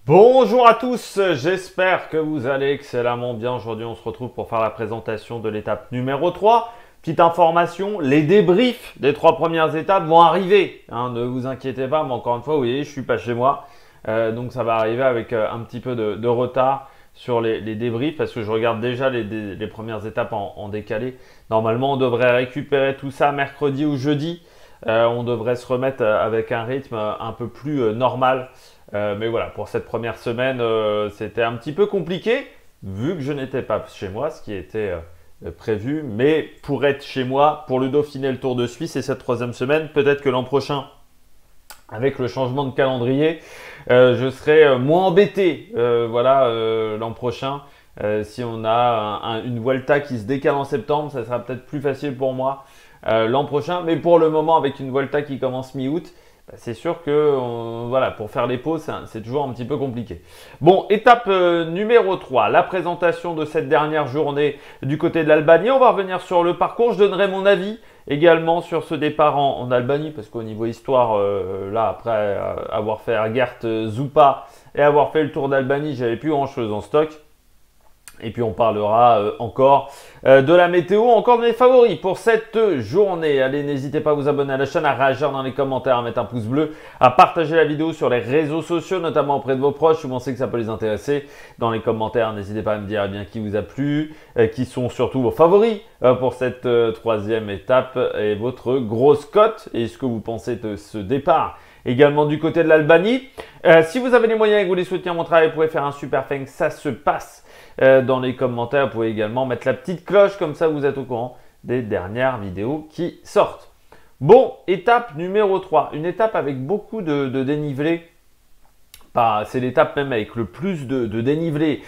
Bonjour à tous, j'espère que vous allez excellemment bien. Aujourd'hui, on se retrouve pour faire la présentation de l'étape numéro 3. Petite information, les débriefs des 3 premières étapes vont arriver. Ne vous inquiétez pas, mais encore une fois, vous voyez, je suis pas chez moi. Donc ça va arriver avec un petit peu de retard sur les débriefs parce que je regarde déjà les premières étapes en décalé. Normalement, on devrait récupérer tout ça mercredi ou jeudi. On devrait se remettre avec un rythme un peu plus normal. Mais voilà, pour cette première semaine, c'était un petit peu compliqué, vu que je n'étais pas chez moi, ce qui était prévu. Mais pour être chez moi, pour le Dauphiné, le Tour de Suisse et cette troisième semaine, peut-être que l'an prochain, avec le changement de calendrier, je serai moins embêté. L'an prochain, si on a une Vuelta qui se décale en septembre, ça sera peut-être plus facile pour moi l'an prochain. Mais pour le moment, avec une Vuelta qui commence mi-août, c'est sûr que pour faire les pauses, c'est toujours un petit peu compliqué. Bon, étape numéro 3, la présentation de cette dernière journée du côté de l'Albanie. On va revenir sur le parcours. Je donnerai mon avis également sur ce départ en Albanie, parce qu'au niveau histoire, après avoir fait Agert Zoupa et avoir fait le Tour d'Albanie, j'avais plus grand-chose en stock. Et puis on parlera encore de la météo, encore de mes favoris pour cette journée. Allez, n'hésitez pas à vous abonner à la chaîne, à réagir dans les commentaires, à mettre un pouce bleu, à partager la vidéo sur les réseaux sociaux, notamment auprès de vos proches si vous pensez que ça peut les intéresser. Dans les commentaires, n'hésitez pas à me dire bien qui vous a plu, qui sont surtout vos favoris pour cette troisième étape et votre grosse cote et ce que vous pensez de ce départ. Également du côté de l'Albanie. Si vous avez les moyens et que vous voulez soutenir mon travail, vous pouvez faire un super thanks, ça se passe dans les commentaires. Vous pouvez également mettre la petite cloche, comme ça vous êtes au courant des dernières vidéos qui sortent. Bon, étape numéro 3, une étape avec beaucoup de dénivelé. C'est l'étape même avec le plus de dénivelé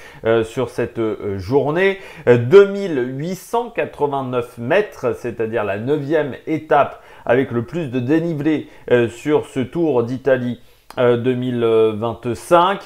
sur cette journée. 2889 mètres, c'est-à-dire la 9e étape avec le plus de dénivelé sur ce Tour d'Italie 2025.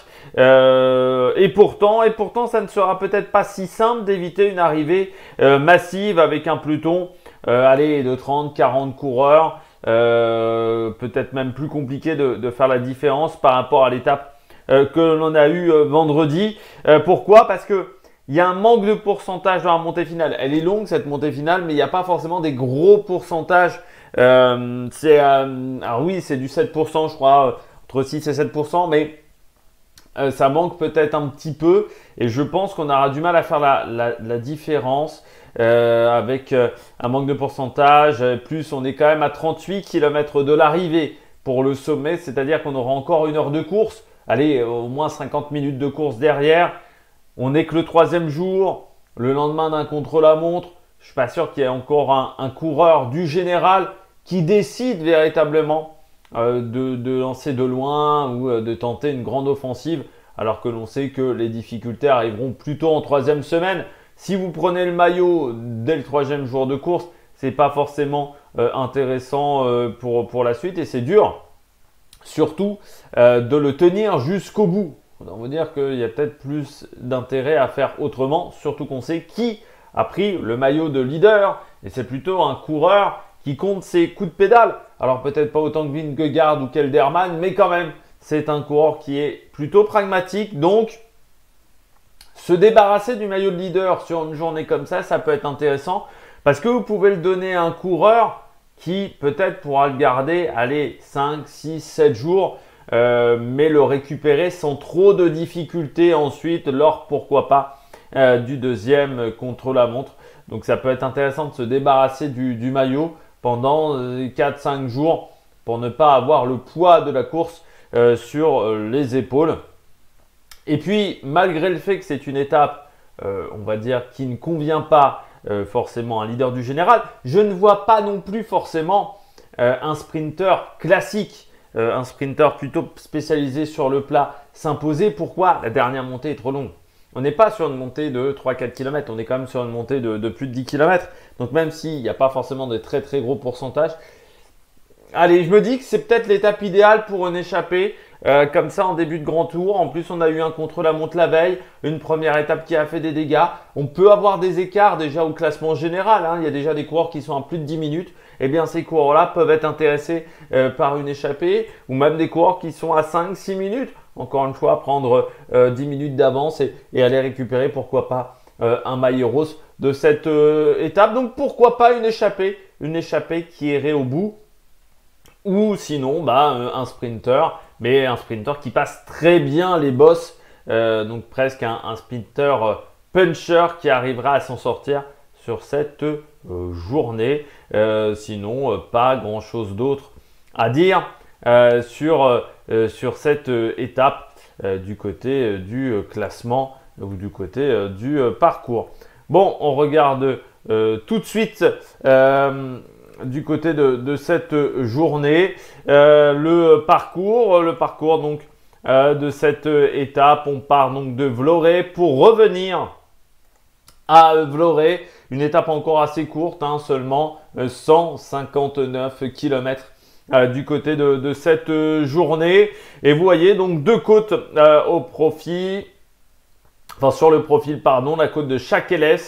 Et pourtant, ça ne sera peut-être pas si simple d'éviter une arrivée massive avec un peloton de 30-40 coureurs. Peut-être même plus compliqué de faire la différence par rapport à l'étape que l'on a eu vendredi. Pourquoi? Parce que il y a un manque de pourcentage dans la montée finale. Elle est longue cette montée finale, mais il n'y a pas forcément des gros pourcentages. Alors oui, c'est du 7%, je crois, entre 6 et 7%, mais ça manque peut-être un petit peu. Et je pense qu'on aura du mal à faire la différence avec un manque de pourcentage. Plus, on est quand même à 38 km de l'arrivée pour le sommet, c'est-à-dire qu'on aura encore 1 heure de course. Allez, au moins 50 minutes de course derrière. On n'est que le 3e jour, le lendemain d'un contre-la-montre. Je ne suis pas sûr qu'il y ait encore un coureur du général qui décide véritablement de lancer de loin ou de tenter une grande offensive, alors que l'on sait que les difficultés arriveront plutôt en 3e semaine. Si vous prenez le maillot dès le 3e jour de course, ce n'est pas forcément intéressant pour la suite et c'est dur. Surtout de le tenir jusqu'au bout. On va dire qu'il y a peut-être plus d'intérêt à faire autrement, surtout qu'on sait qui a pris le maillot de leader. Et c'est plutôt un coureur qui compte ses coups de pédale. Alors peut-être pas autant que Vingegaard ou Kelderman, mais quand même, c'est un coureur qui est plutôt pragmatique. Donc, se débarrasser du maillot de leader sur une journée comme ça peut être intéressant. Parce que vous pouvez le donner à un coureur qui peut-être pourra le garder, 5, 6, 7 jours, mais le récupérer sans trop de difficultés ensuite lors, pourquoi pas, du 2e contre-la-montre. Donc ça peut être intéressant de se débarrasser du maillot pendant 4-5 jours pour ne pas avoir le poids de la course sur les épaules. Et puis, malgré le fait que c'est une étape, on va dire, qui ne convient pas forcément un leader du général, je ne vois pas non plus forcément un sprinter classique, un sprinter plutôt spécialisé sur le plat s'imposer. Pourquoi? La dernière montée est trop longue. On n'est pas sur une montée de 3-4 km, on est quand même sur une montée de plus de 10 km. Donc même s'il n'y a pas forcément de très très gros pourcentages, allez, je me dis que c'est peut-être l'étape idéale pour une échappée. Comme ça en début de grand tour. En plus, on a eu un contre-la-montre la veille, une première étape qui a fait des dégâts. On peut avoir des écarts déjà au classement général. Il y a déjà des coureurs qui sont à plus de 10 minutes. Eh bien, ces coureurs-là peuvent être intéressés par une échappée ou même des coureurs qui sont à 5-6 minutes. encore une fois, prendre 10 minutes d'avance et aller récupérer, pourquoi pas, un mailleros de cette étape. Donc pourquoi pas une échappée qui irait au bout. Ou sinon, un sprinter, mais un sprinter qui passe très bien les bosses. Donc presque un sprinter puncher qui arrivera à s'en sortir sur cette journée. Sinon, pas grand chose d'autre à dire sur cette étape du côté du classement ou du côté du parcours. Bon, on regarde tout de suite du côté de cette journée le parcours donc de cette étape. On part donc de Vloré pour revenir à Vloré, une étape encore assez courte, seulement 159 km du côté de cette journée. Et vous voyez donc deux côtes au profil, enfin sur le profil, pardon, la côte de Chaqueles,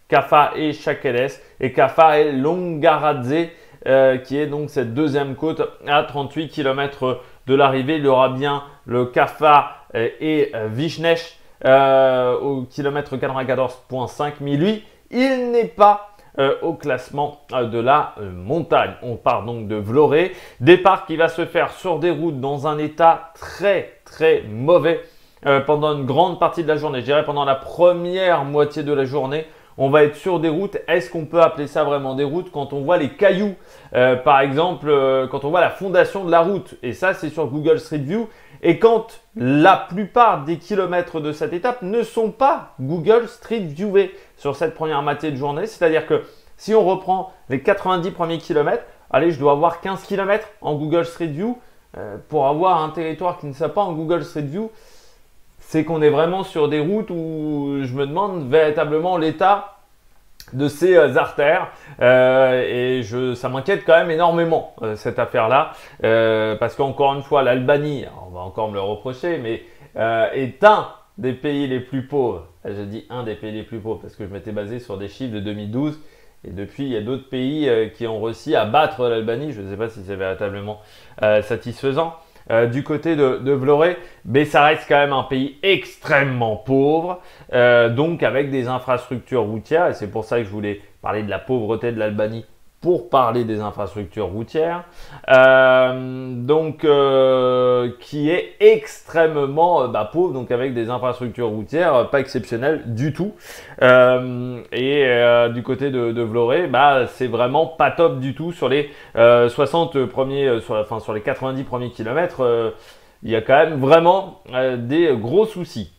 Cafa et Chaqueles, et Cafa et Longaradze, qui est donc cette deuxième côte à 38 km de l'arrivée. Il y aura bien le Cafa et Višneš au kilomètre 94,5, mais lui, il n'est pas au classement de la montagne. On part donc de Vloré, départ qui va se faire sur des routes dans un état très très mauvais pendant une grande partie de la journée. Je dirais pendant la première moitié de la journée, on va être sur des routes. Est-ce qu'on peut appeler ça vraiment des routes quand on voit les cailloux, par exemple, quand on voit la fondation de la route? Et ça, c'est sur Google Street View. Et quand la plupart des kilomètres de cette étape ne sont pas Google Street Viewés sur cette première moitié de journée, c'est-à-dire que si on reprend les 90 premiers kilomètres, allez, je dois avoir 15 km en Google Street View pour avoir un territoire qui ne soit pas en Google Street View. C'est qu'on est vraiment sur des routes où je me demande véritablement l'état de ces artères et ça m'inquiète quand même énormément cette affaire-là parce qu'encore une fois l'Albanie, on va encore me le reprocher, mais est un des pays les plus pauvres. Je dis un des pays les plus pauvres parce que je m'étais basé sur des chiffres de 2012 et depuis il y a d'autres pays qui ont réussi à battre l'Albanie. Je ne sais pas si c'est véritablement satisfaisant. Du côté de Vloré, mais ça reste quand même un pays extrêmement pauvre, donc avec des infrastructures routières, et c'est pour ça que je voulais parler de la pauvreté de l'Albanie pour parler des infrastructures routières, qui est extrêmement pauvre, donc avec des infrastructures routières pas exceptionnelles du tout. Du côté de Vloré, c'est vraiment pas top du tout sur les 60 premiers, sur les 90 premiers kilomètres. Il y a quand même vraiment des gros soucis.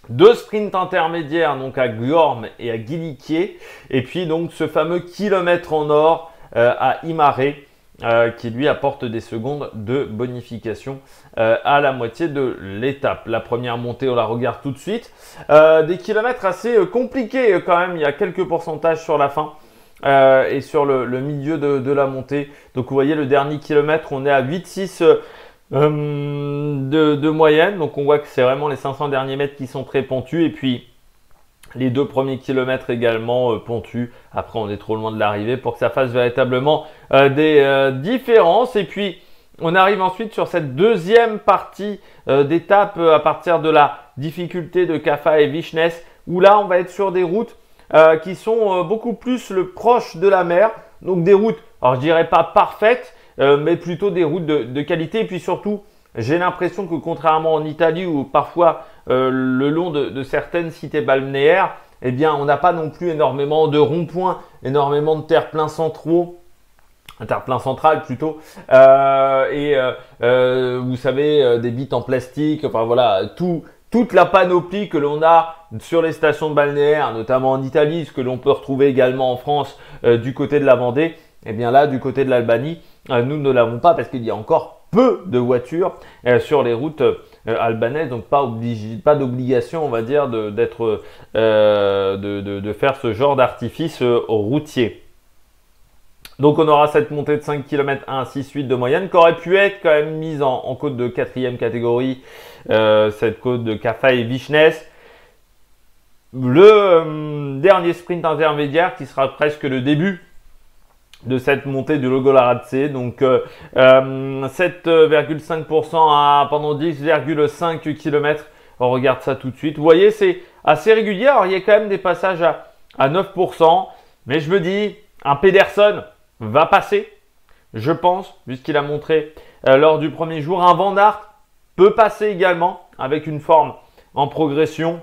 Deux sprints intermédiaires donc à Gjorm et à Gilikié, et puis donc ce fameux kilomètre en or à Imare qui lui apporte des secondes de bonification à la moitié de l'étape. La première montée, on la regarde tout de suite. Des kilomètres assez compliqués quand même, il y a quelques pourcentages sur la fin et sur le milieu de la montée. Donc vous voyez le dernier kilomètre, on est à 8,6 de moyenne, donc on voit que c'est vraiment les 500 derniers mètres qui sont très pentus, et puis les deux premiers kilomètres également pentus. Après on est trop loin de l'arrivée pour que ça fasse véritablement des différences. Et puis on arrive ensuite sur cette deuxième partie d'étape à partir de la difficulté de Cafa et Višneš, où là on va être sur des routes qui sont beaucoup plus proches de la mer, donc des routes, alors je dirais pas parfaites, mais plutôt des routes de qualité. Et puis surtout, j'ai l'impression que contrairement en Italie où parfois le long de certaines cités balnéaires, eh bien, on n'a pas non plus énormément de ronds-points, énormément de terre-pleins centraux, terre-plein central plutôt, vous savez, des bites en plastique, enfin voilà, toute la panoplie que l'on a sur les stations de balnéaires, notamment en Italie, ce que l'on peut retrouver également en France du côté de la Vendée. Eh bien là, du côté de l'Albanie, nous ne l'avons pas parce qu'il y a encore peu de voitures sur les routes albanaises, donc pas d'obligation, on va dire, de faire ce genre d'artifice routier. Donc on aura cette montée de 5 km 1,6,8 de moyenne qui aurait pu être quand même mise en côte de 4e catégorie, cette côte de Cafa et Višneš. Le dernier sprint intermédiaire qui sera presque le début de cette montée du logo Laratse. Donc 7,5% pendant 10,5 km. On regarde ça tout de suite. Vous voyez, c'est assez régulier. Alors, il y a quand même des passages à 9%. Mais je me dis, un Pedersen va passer, je pense, puisqu'il a montré lors du premier jour. Un Van Aert peut passer également avec une forme en progression.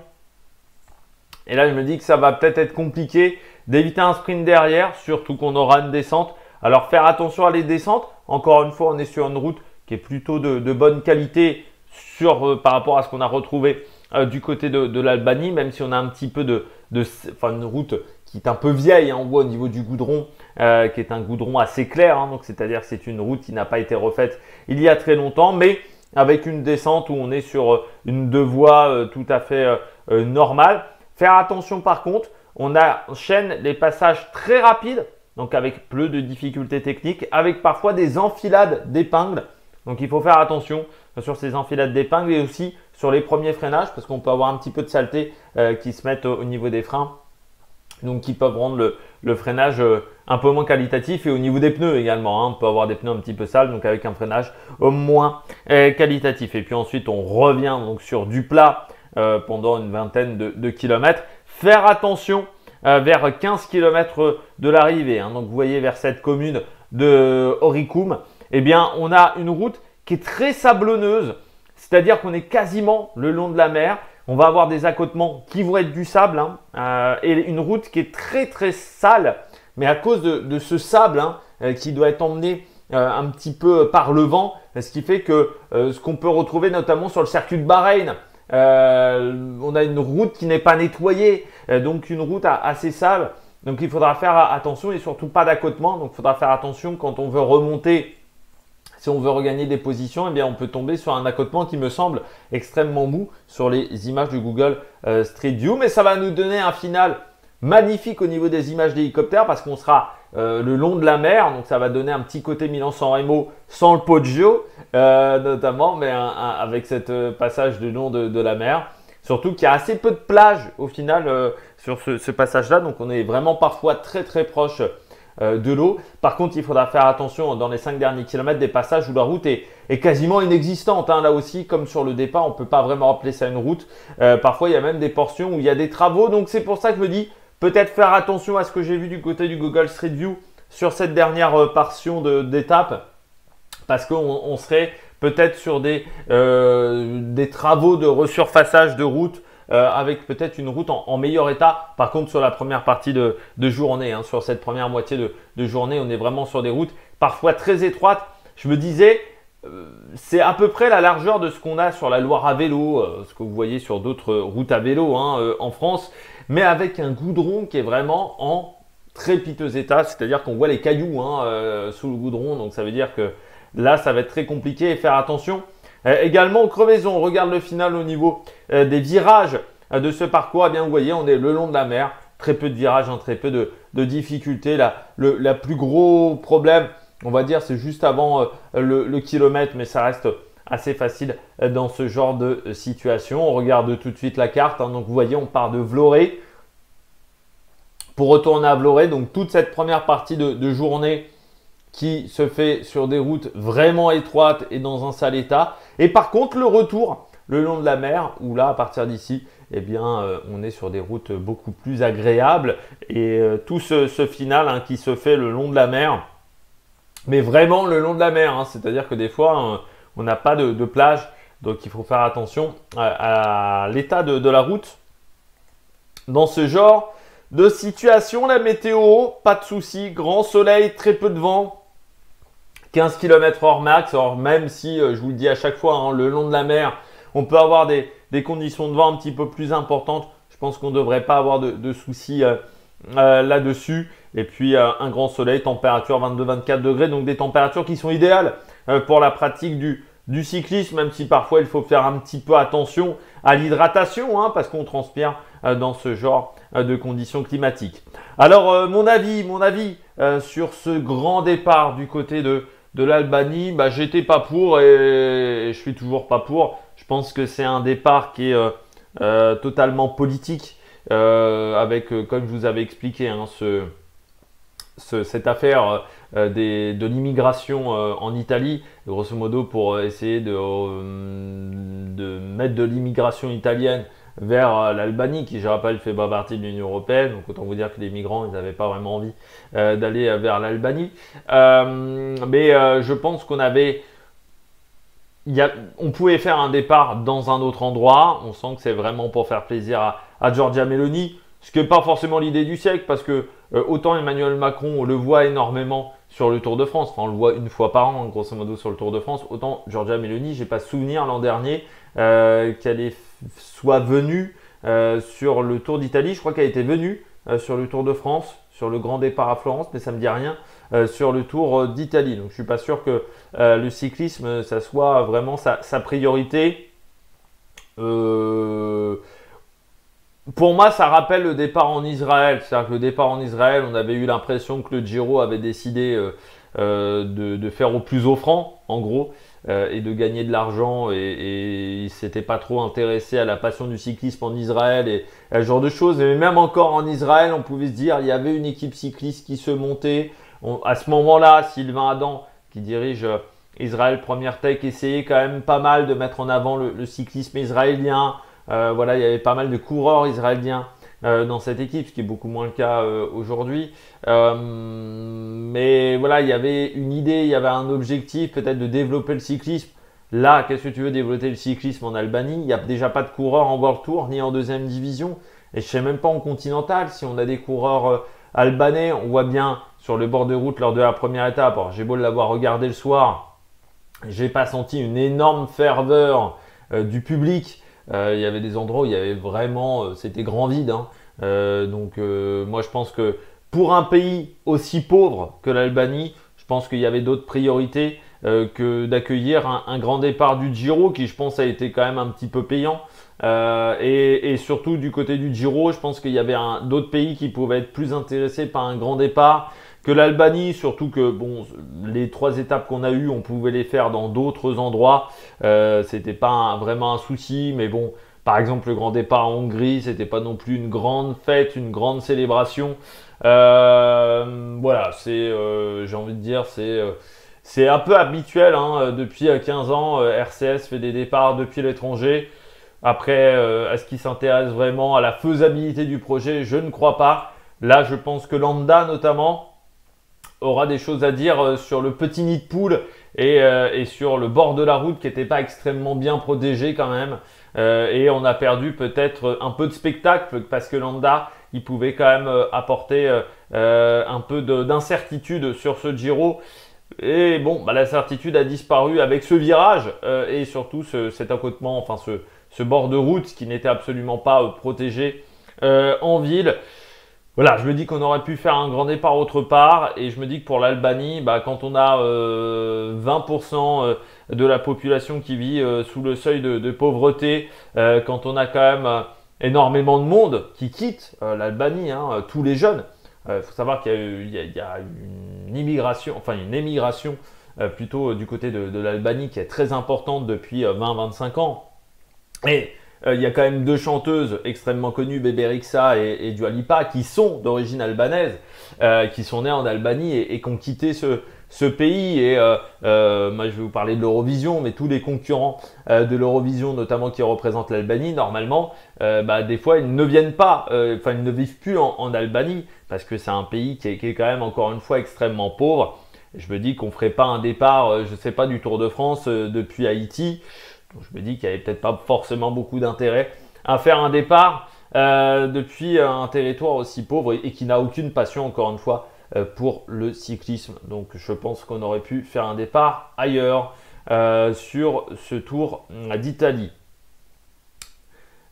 Et là, je me dis que ça va peut-être être compliqué d'éviter un sprint derrière, surtout qu'on aura une descente. Alors, faire attention à les descentes. Encore une fois, on est sur une route qui est plutôt de bonne qualité par rapport à ce qu'on a retrouvé du côté de l'Albanie, même si on a un petit peu une route qui est un peu vieille, hein, on voit au niveau du goudron, qui est un goudron assez clair. Hein, donc, c'est-à-dire que c'est une route qui n'a pas été refaite il y a très longtemps, mais avec une descente où on est sur une deux voies tout à fait normale. Faire attention par contre, on enchaîne des passages très rapides, donc avec peu de difficultés techniques, avec parfois des enfilades d'épingles. Donc il faut faire attention sur ces enfilades d'épingles et aussi sur les premiers freinages, parce qu'on peut avoir un petit peu de saleté qui se mettent au niveau des freins, donc qui peuvent rendre le freinage un peu moins qualitatif, et au niveau des pneus également, hein, on peut avoir des pneus un petit peu sales, donc avec un freinage moins qualitatif. Et puis ensuite on revient donc sur du plat pendant une vingtaine de kilomètres. Faire attention vers 15 km de l'arrivée, hein, donc vous voyez vers cette commune de Oricum, eh bien on a une route qui est très sablonneuse, c'est-à-dire qu'on est quasiment le long de la mer. On va avoir des accotements qui vont être du sable, hein, et une route qui est très très sale, mais à cause de ce sable, hein, qui doit être emmené un petit peu par le vent, ce qui fait que ce qu'on peut retrouver notamment sur le circuit de Bahreïn, on a une route qui n'est pas nettoyée, donc une route assez sale. Donc il faudra faire attention, et surtout pas d'accotement. Donc il faudra faire attention quand on veut remonter. Si on veut regagner des positions, eh bien on peut tomber sur un accotement qui me semble extrêmement mou sur les images de Google Street View. Mais ça va nous donner un final magnifique au niveau des images d'hélicoptère, parce qu'on sera le long de la mer. Donc ça va donner un petit côté Milan-San Remo sans le Poggio notamment, mais avec ce passage le long de la mer. Surtout qu'il y a assez peu de plages au final sur ce passage-là. Donc on est vraiment parfois très très proche de l'eau. Par contre, il faudra faire attention dans les 5 derniers kilomètres, des passages où la route est quasiment inexistante. Hein. Là aussi, comme sur le départ, on ne peut pas vraiment appeler ça une route. Parfois, il y a même des portions où il y a des travaux. Donc, c'est pour ça que je me dis, peut-être faire attention à ce que j'ai vu du côté du Google Street View sur cette dernière portion d'étape, parce qu'on serait peut-être sur des travaux de resurfaçage de route, avec peut-être une route en meilleur état. Par contre, sur la première partie de journée, hein, sur cette première moitié de journée, on est vraiment sur des routes parfois très étroites. Je me disais, c'est à peu près la largeur de ce qu'on a sur la Loire à vélo, ce que vous voyez sur d'autres routes à vélo, hein, en France, mais avec un goudron qui est vraiment en très piteux état. C'est-à-dire qu'on voit les cailloux, hein, sous le goudron, donc ça veut dire que là, ça va être très compliqué, et faire attention. Également aux crevaisons, on regarde le final au niveau des virages de ce parcours. Eh bien, vous voyez, on est le long de la mer, très peu de virages, hein, très peu de difficultés. La plus gros problème, on va dire, c'est juste avant le kilomètre, mais ça reste assez facile dans ce genre de situation. On regarde tout de suite la carte, hein, donc vous voyez, on part de Vlorë pour retourner à Vlorë. Donc toute cette première partie de journée qui se fait sur des routes vraiment étroites et dans un sale état. Et par contre, le retour le long de la mer, où là, à partir d'ici, eh bien, on est sur des routes beaucoup plus agréables. Et tout ce final, hein, qui se fait le long de la mer, mais vraiment le long de la mer, hein, c'est-à-dire que des fois, on n'a pas de plage. Donc, il faut faire attention à l'état de la route. Dans ce genre de situation, la météo, pas de souci, grand soleil, très peu de vent. 15 km/h max, alors même si, je vous le dis à chaque fois, hein, le long de la mer, on peut avoir des conditions de vent un petit peu plus importantes. Je pense qu'on ne devrait pas avoir de soucis là-dessus. Et puis, un grand soleil, température 22-24 degrés, donc des températures qui sont idéales pour la pratique du cyclisme, même si parfois il faut faire un petit peu attention à l'hydratation, hein, parce qu'on transpire dans ce genre de conditions climatiques. Alors, mon avis sur ce grand départ du côté de l'Albanie, bah, j'étais pas pour, et je suis toujours pas pour. Je pense que c'est un départ qui est totalement politique, avec, comme je vous avais expliqué, hein, cette affaire de l'immigration en Italie, grosso modo pour essayer de mettre de l'immigration italienne vers l'Albanie, qui, je rappelle, fait pas partie de l'Union européenne. Donc autant vous dire que les migrants, ils n'avaient pas vraiment envie d'aller vers l'Albanie. Mais je pense qu'on avait... on pouvait faire un départ dans un autre endroit. On sent que c'est vraiment pour faire plaisir à Giorgia Meloni, ce qui n'est pas forcément l'idée du siècle, parce que autant Emmanuel Macron, on le voit énormément sur le Tour de France, enfin on le voit une fois par an, grosso modo, sur le Tour de France, autant Giorgia Meloni, j'ai pas souvenir l'an dernier qu'elle soit venue sur le Tour d'Italie. Je crois qu'elle était venue sur le Tour de France, sur le grand départ à Florence, mais ça me dit rien sur le Tour d'Italie. Donc je suis pas sûr que le cyclisme, ça soit vraiment sa priorité. Pour moi, ça rappelle le départ en Israël. C'est-à-dire que le départ en Israël, on avait eu l'impression que le Giro avait décidé de faire au plus offrant, en gros, et de gagner de l'argent. Et il ne s'était pas trop intéressé à la passion du cyclisme en Israël et à ce genre de choses. Mais même encore en Israël, on pouvait se dire il y avait une équipe cycliste qui se montait. À ce moment-là, Sylvain Adam, qui dirige Israël Première Tech, essayait quand même pas mal de mettre en avant le cyclisme israélien. Voilà, il y avait pas mal de coureurs israéliens dans cette équipe, ce qui est beaucoup moins le cas aujourd'hui. Mais voilà, il y avait une idée, il y avait un objectif peut-être de développer le cyclisme. Là, qu'est-ce que tu veux développer le cyclisme en Albanie? Il n'y a déjà pas de coureurs en World Tour ni en deuxième division. Et je ne sais même pas en Continental si on a des coureurs albanais. On voit bien sur le bord de route lors de la première étape. Alors, j'ai beau l'avoir regardé le soir, j'ai pas senti une énorme ferveur du public. Il y avait des endroits où il y avait vraiment, c'était grand vide. Hein. Donc moi je pense que pour un pays aussi pauvre que l'Albanie, je pense qu'il y avait d'autres priorités que d'accueillir un grand départ du Giro, qui je pense a été quand même un petit peu payant. Et surtout du côté du Giro, je pense qu'il y avait d'autres pays qui pouvaient être plus intéressés par un grand départ que l'Albanie, surtout que bon, les 3 étapes qu'on a eues, on pouvait les faire dans d'autres endroits. C'était pas vraiment un souci, mais bon, par exemple le grand départ en Hongrie, c'était pas non plus une grande fête, une grande célébration. Voilà, j'ai envie de dire, c'est un peu habituel. Hein, depuis 15 ans, RCS fait des départs depuis l'étranger. Après, est-ce qu'ils s'intéressent vraiment à la faisabilité du projet? Je ne crois pas. Là, je pense que Landa, notamment, aura des choses à dire sur le petit nid de poule et sur le bord de la route qui n'était pas extrêmement bien protégé quand même. Et on a perdu peut-être un peu de spectacle parce que Landa, il pouvait quand même apporter un peu d'incertitude sur ce Giro. Et bon, bah, la certitude a disparu avec ce virage et surtout cet accotement, enfin ce bord de route qui n'était absolument pas protégé en ville. Voilà, je me dis qu'on aurait pu faire un grand départ autre part et je me dis que pour l'Albanie, bah, quand on a 20% de la population qui vit sous le seuil de pauvreté, quand on a quand même énormément de monde qui quitte l'Albanie, hein, tous les jeunes. Il faut savoir qu'il y a une immigration, enfin une émigration plutôt du côté de l'Albanie qui est très importante depuis 20-25 ans. Et il y a quand même 2 chanteuses extrêmement connues, Bebe Rexha et Dua Lipa, qui sont d'origine albanaise, qui sont nées en Albanie et qui ont quitté ce pays. Et moi, je vais vous parler de l'Eurovision, mais tous les concurrents de l'Eurovision, notamment qui représentent l'Albanie, normalement, des fois, ils ne viennent pas, enfin, ils ne vivent plus en Albanie, parce que c'est un pays qui est quand même, encore une fois, extrêmement pauvre. Et je me dis qu'on ne ferait pas un départ, je ne sais pas, du Tour de France depuis Haïti. Donc je me dis qu'il n'y avait peut-être pas forcément beaucoup d'intérêt à faire un départ depuis un territoire aussi pauvre et qui n'a aucune passion, encore une fois, pour le cyclisme. Donc je pense qu'on aurait pu faire un départ ailleurs sur ce Tour d'Italie.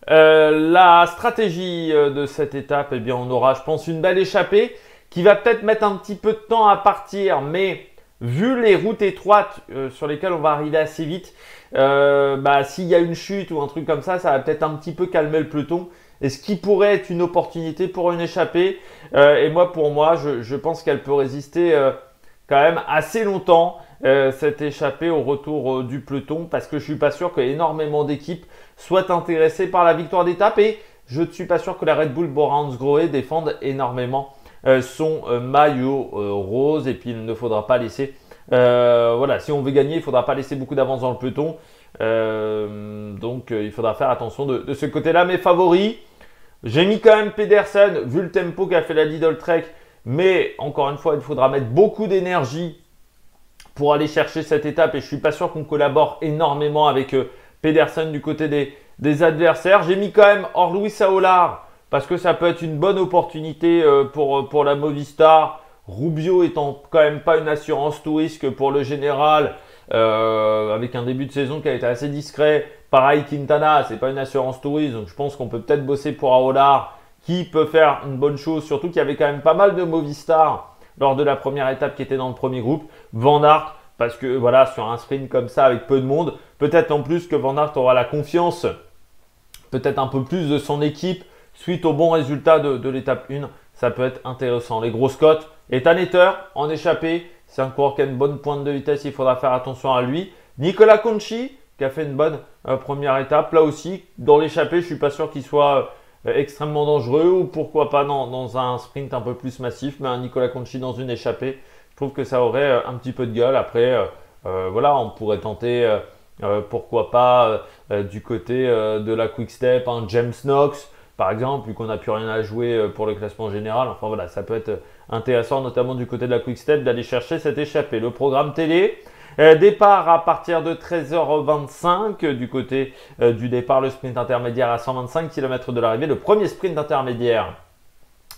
La stratégie de cette étape, eh bien, on aura, je pense, une belle échappée qui va peut-être mettre un petit peu de temps à partir, mais vu les routes étroites sur lesquelles on va arriver assez vite, s'il y a une chute ou un truc comme ça va peut-être un petit peu calmer le peloton. Et ce qui pourrait être une opportunité pour une échappée. Et moi, pour moi, je pense qu'elle peut résister quand même assez longtemps, cette échappée au retour du peloton, parce que je ne suis pas sûr qu'énormément d'équipes soient intéressées par la victoire d'étape. Et je ne suis pas sûr que la Red Bull Bora Hansgrohe défende énormément son maillot rose. Et puis il ne faudra pas laisser, voilà, si on veut gagner, il ne faudra pas laisser beaucoup d'avance dans le peloton. Donc il faudra faire attention de ce côté-là. Mes favoris, j'ai mis quand même Pedersen, vu le tempo qu'a fait la Lidl Trek. Mais encore une fois, il faudra mettre beaucoup d'énergie pour aller chercher cette étape. Et je ne suis pas sûr qu'on collabore énormément avec Pedersen du côté des adversaires. J'ai mis quand même Orluis Saolar parce que ça peut être une bonne opportunité pour la Movistar. Rubio étant quand même pas une assurance tout risque pour le général, avec un début de saison qui a été assez discret. Pareil, Quintana, c'est pas une assurance tout risque, donc je pense qu'on peut peut-être bosser pour Aolar, qui peut faire une bonne chose, surtout qu'il y avait quand même pas mal de Movistar lors de la première étape qui était dans le premier groupe. Van Aert, parce que voilà, sur un sprint comme ça avec peu de monde, peut-être en plus que Van Aert aura la confiance, peut-être un peu plus de son équipe suite au bon résultat de l'étape 1. Ça peut être intéressant. Les grosses cotes, Ethan Eter en échappée, c'est un coureur qui a une bonne pointe de vitesse, il faudra faire attention à lui. Nicolas Conchi, qui a fait une bonne première étape, là aussi, dans l'échappée, je ne suis pas sûr qu'il soit extrêmement dangereux, ou pourquoi pas dans un sprint un peu plus massif, mais un Nicolas Conchi dans une échappée, je trouve que ça aurait un petit peu de gueule. Après, voilà, on pourrait tenter, pourquoi pas, du côté de la Quick Step, un James Knox, par exemple, vu qu'on n'a plus rien à jouer pour le classement général. Enfin voilà, ça peut être intéressant, notamment du côté de la Quick Step, d'aller chercher cette échappée. Le programme télé, départ à partir de 13h25 du côté du départ, le sprint intermédiaire à 125 km de l'arrivée, le premier sprint intermédiaire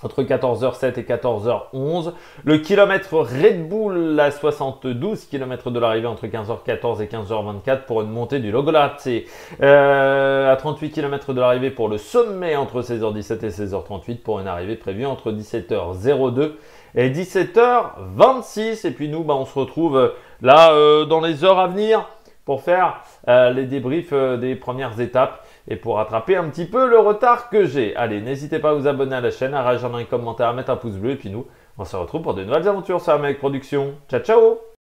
entre 14h07 et 14h11. Le kilomètre Red Bull à 72 km de l'arrivée entre 15h14 et 15h24 pour une montée du Logolazzi. À 38 km de l'arrivée pour le sommet entre 16h17 et 16h38 pour une arrivée prévue entre 17h02 et 17h26. Et puis nous, on se retrouve là dans les heures à venir pour faire les débriefs des premières étapes et pour rattraper un petit peu le retard que j'ai. Allez, n'hésitez pas à vous abonner à la chaîne, à réagir dans les commentaires, à mettre un pouce bleu. Et puis nous, on se retrouve pour de nouvelles aventures sur Amec Productions. Ciao, ciao!